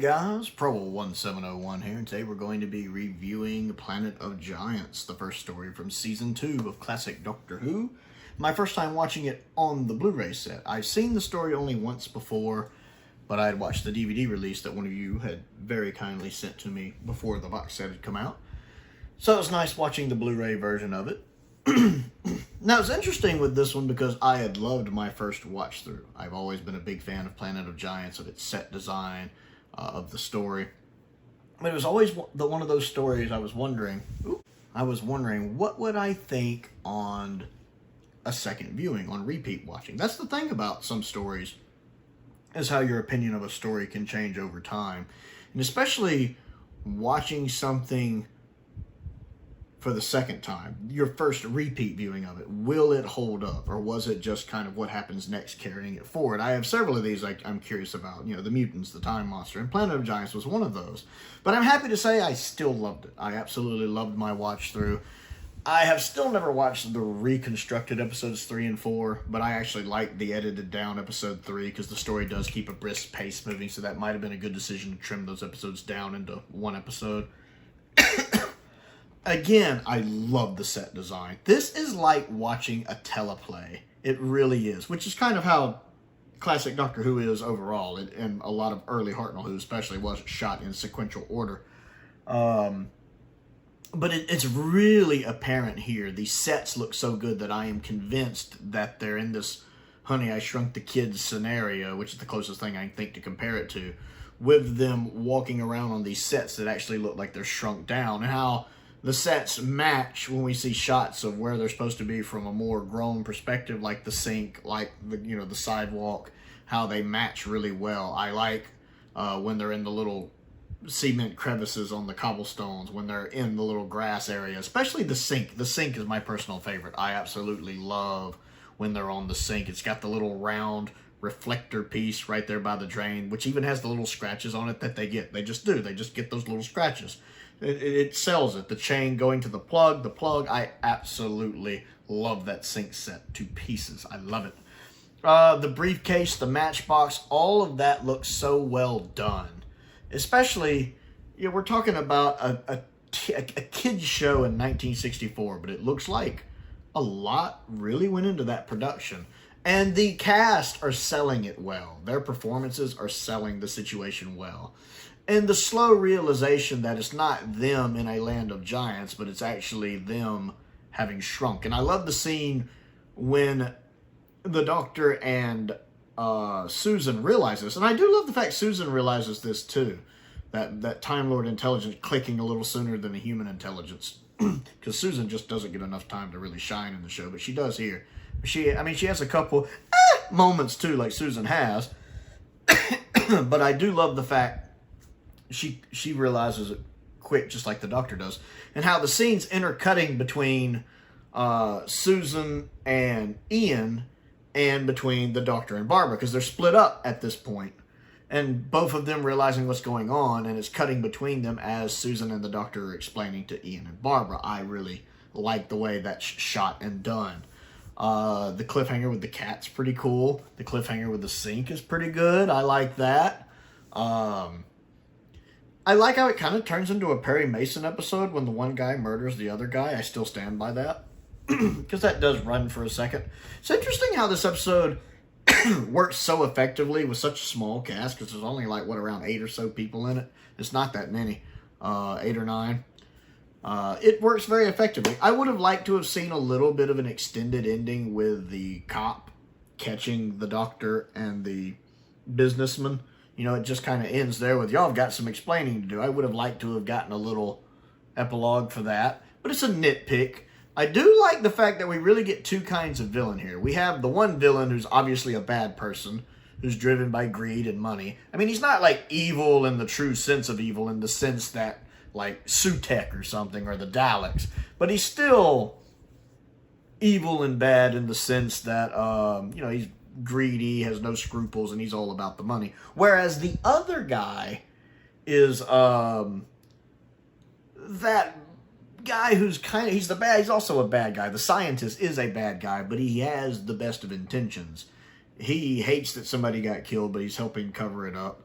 Hey guys, Prowl1701 here, and today we're going to be reviewing Planet of Giants, the first story from Season 2 of classic Doctor Who. My first time watching it on the Blu-ray set. I've seen the story only once before, but I had watched the DVD release that one of you had very kindly sent to me before the box set had come out. So it was nice watching the Blu-ray version of it. Now, it's interesting with this one because I had loved my first watch through. I've always been a big fan of Planet of Giants, of its set design, of the story. But it was always one of those stories I was wondering, what would I think on a second viewing, on repeat watching? That's the thing about some stories, is how your opinion of a story can change over time. And especially watching something for the second time, your first repeat viewing of it, will it hold up, or was it just kind of what happens next carrying it forward? I have several of these I'm curious about, you know, the mutants, the time monster, and Planet of Giants was one of those. But I'm happy to say I still loved it. I absolutely loved my watch through. I have still never watched the reconstructed episodes 3 and 4, but I actually liked the edited down episode 3 because the story does keep a brisk pace moving, so that might have been a good decision to trim those episodes down into one episode. Again, I love the set design. This is like watching a teleplay. It really is, which is kind of how classic Doctor Who is overall, and a lot of early Hartnell Who especially was shot in sequential order. But it's really apparent here. These sets look so good that I am convinced that they're in this Honey, I Shrunk the Kids scenario, which is the closest thing I can think to compare it to, with them walking around on these sets that actually look like they're shrunk down, and how the sets match when we see shots of where they're supposed to be from a more grown perspective, like the sink, like the sidewalk, how they match really well. I like when they're in the little cement crevices on the cobblestones, when they're in the little grass area, especially the sink. The sink is my personal favorite. I absolutely love when they're on the sink. It's got the little round reflector piece right there by the drain, which even has the little scratches on it that they get. They just do. They just get those little scratches. It sells it. The chain going to the plug. I absolutely love that sink set to pieces. I love it. The briefcase, the matchbox, all of that looks so well done. Especially, we're talking about a kid's show in 1964, but it looks like a lot really went into that production. And the cast are selling it well. Their performances are selling the situation well. And the slow realization that it's not them in a land of giants, but it's actually them having shrunk. And I love the scene when the Doctor and Susan realize this. And I do love the fact Susan realizes this too. That Time Lord intelligence clicking a little sooner than the human intelligence. Because Susan just doesn't get enough time to really shine in the show. But she does here. She has a couple moments too, like Susan has. But I do love the fact she realizes it quick, just like the Doctor does, and how the scenes intercutting between Susan and Ian, and between the Doctor and Barbara, because they're split up at this point, and both of them realizing what's going on, and it's cutting between them as Susan and the Doctor are explaining to Ian and Barbara. I really like the way that's shot and done. The cliffhanger with the cat's pretty cool. The cliffhanger with the sink is pretty good. I like that. I like how it kind of turns into a Perry Mason episode when the one guy murders the other guy. I still stand by that, because that does run for a second. It's interesting how this episode works so effectively with such a small cast, because there's only around 8 or so people in it. It's not that many, 8 or 9. It works very effectively. I would have liked to have seen a little bit of an extended ending with the cop catching the Doctor and the businessman. It just kind of ends there with, y'all have got some explaining to do. I would have liked to have gotten a little epilogue for that. But it's a nitpick. I do like the fact that we really get two kinds of villain here. We have the one villain who's obviously a bad person, who's driven by greed and money. I mean, he's not like evil in the true sense of evil, in the sense that like Sutek or something, or the Daleks. But he's still evil and bad in the sense that, he's greedy, has no scruples, and he's all about the money. Whereas the other guy is that guy who's he's also a bad guy. The scientist is a bad guy, but he has the best of intentions. He hates that somebody got killed, but he's helping cover it up.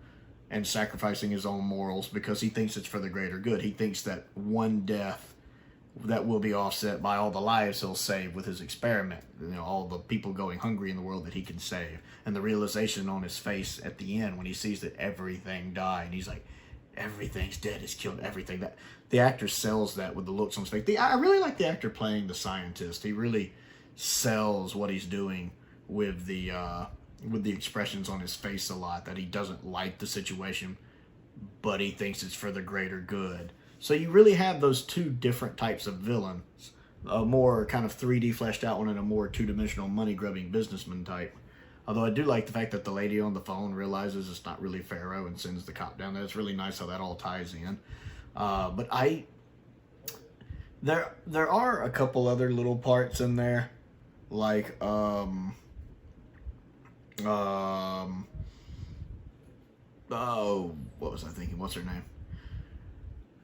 and sacrificing his own morals because he thinks it's for the greater good. He thinks that one death that will be offset by all the lives he'll save with his experiment. All the people going hungry in the world that he can save. And the realization on his face at the end when he sees that everything died. And he's like, everything's dead. It's killed everything. That the actor sells that with the looks on his face. I really like the actor playing the scientist. He really sells what he's doing with the expressions on his face a lot. That he doesn't like the situation, but he thinks it's for the greater good. So you really have those two different types of villains. A more kind of 3D fleshed out one and a more two-dimensional money-grubbing businessman type. Although I do like the fact that the lady on the phone realizes it's not really Pharaoh and sends the cop down there. It's really nice how that all ties in. But there are a couple other little parts in there. Like, oh, what was I thinking? What's her name?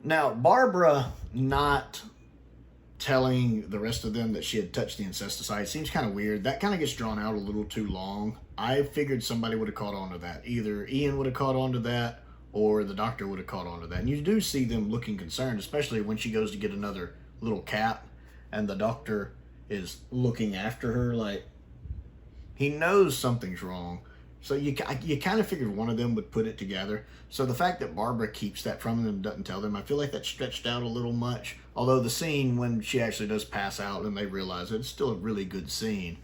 Now, Barbara not telling the rest of them that she had touched the incesticide seems kind of weird. That kind of gets drawn out a little too long. I figured somebody would have caught on to that. Either Ian would have caught on to that, or the doctor would have caught on to that. And you do see them looking concerned, especially when she goes to get another little cat, and the doctor is looking after her like he knows something's wrong. So you kind of figured one of them would put it together. So the fact that Barbara keeps that from them and doesn't tell them, I feel like that's stretched out a little much. Although the scene when she actually does pass out and they realize it's still a really good scene.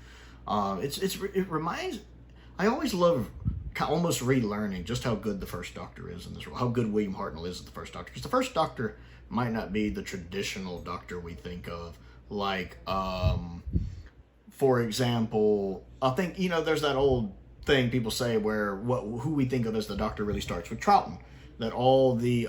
It reminds. I always love almost relearning just how good the first Doctor is in this role. How good William Hartnell is as the first Doctor. Because the first Doctor might not be the traditional Doctor we think of. Like, for example, I think there's that old thing people say where who we think of as the Doctor really starts with Troughton. That all of the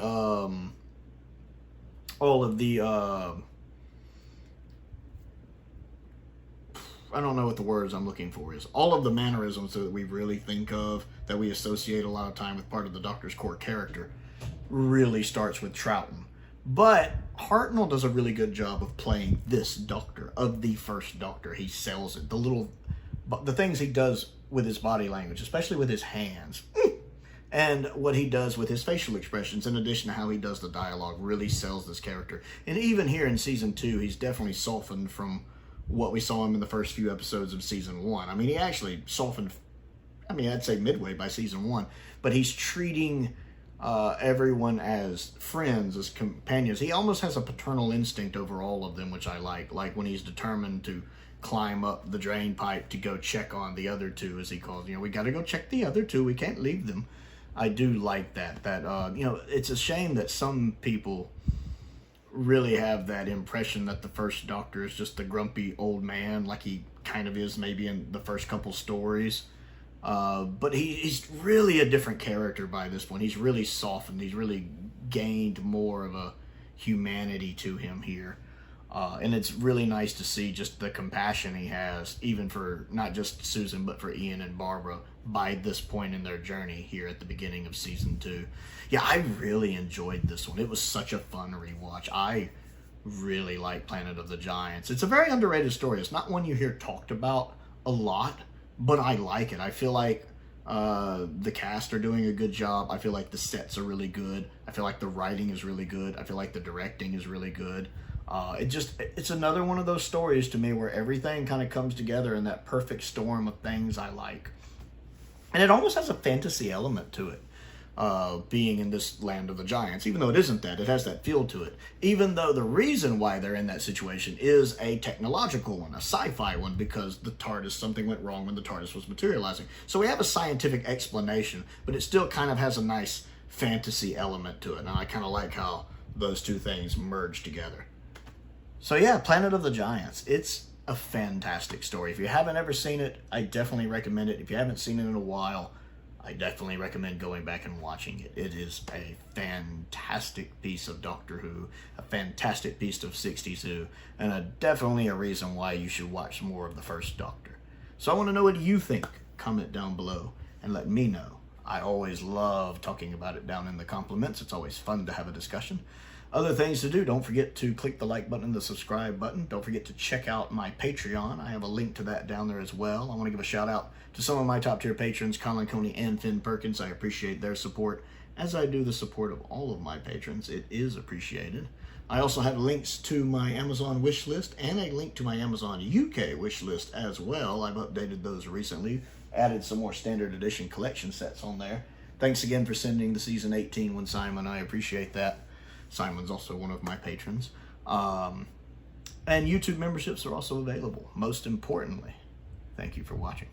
I don't know what the words I'm looking for is. All of the mannerisms that we really think of, that we associate a lot of time with part of the Doctor's core character, really starts with Troughton. But Hartnell does a really good job of playing this Doctor, of the first Doctor. He sells it. The things he does with his body language, especially with his hands, and what he does with his facial expressions, in addition to how he does the dialogue, really sells this character. And even here in season 2, he's definitely softened from what we saw him in the first few episodes of season 1. I mean, he actually softened, I'd say midway by season 1, but he's treating everyone as friends, as companions. He almost has a paternal instinct over all of them, which I like when he's determined to climb up the drain pipe to go check on the other two, as he calls. We got to go check the other two. We can't leave them. I do like that. It's a shame that some people really have that impression that the first Doctor is just the grumpy old man, like he kind of is maybe in the first couple stories. But he's really a different character by this point. He's really softened. He's really gained more of a humanity to him here. And it's really nice to see just the compassion he has, even for not just Susan, but for Ian and Barbara by this point in their journey here at the beginning of season 2. Yeah, I really enjoyed this one. It was such a fun rewatch. I really like Planet of the Giants. It's a very underrated story. It's not one you hear talked about a lot, but I like it. I feel like the cast are doing a good job. I feel like the sets are really good. I feel like the writing is really good. I feel like the directing is really good. It's another one of those stories to me where everything kind of comes together in that perfect storm of things I like. And it almost has a fantasy element to it, being in this land of the giants. Even though it isn't that, it has that feel to it. Even though the reason why they're in that situation is a technological one, a sci-fi one, because something went wrong when the TARDIS was materializing. So we have a scientific explanation, but it still kind of has a nice fantasy element to it. And I kind of like how those two things merge together. So yeah, Planet of the Giants. It's a fantastic story. If you haven't ever seen it, I definitely recommend it. If you haven't seen it in a while, I definitely recommend going back and watching it. It is a fantastic piece of Doctor Who, a fantastic piece of 60s Who, and definitely a reason why you should watch more of the first Doctor. So I want to know what you think. Comment down below and let me know. I always love talking about it down in the comments. It's always fun to have a discussion. Other things to do, don't forget to click the like button and the subscribe button. Don't forget to check out my Patreon. I have a link to that down there as well. I want to give a shout out to some of my top tier patrons, Colin Coney and Perkins. I appreciate their support as I do the support of all of my patrons. It is appreciated. I also have links to my Amazon wish list and a link to my Amazon UK wish list as well. I've updated those recently, added some more standard edition collection sets on there. Thanks again for sending the season 18 one, Simon. I appreciate that. Simon's also one of my patrons. And YouTube memberships are also available. Most importantly, thank you for watching.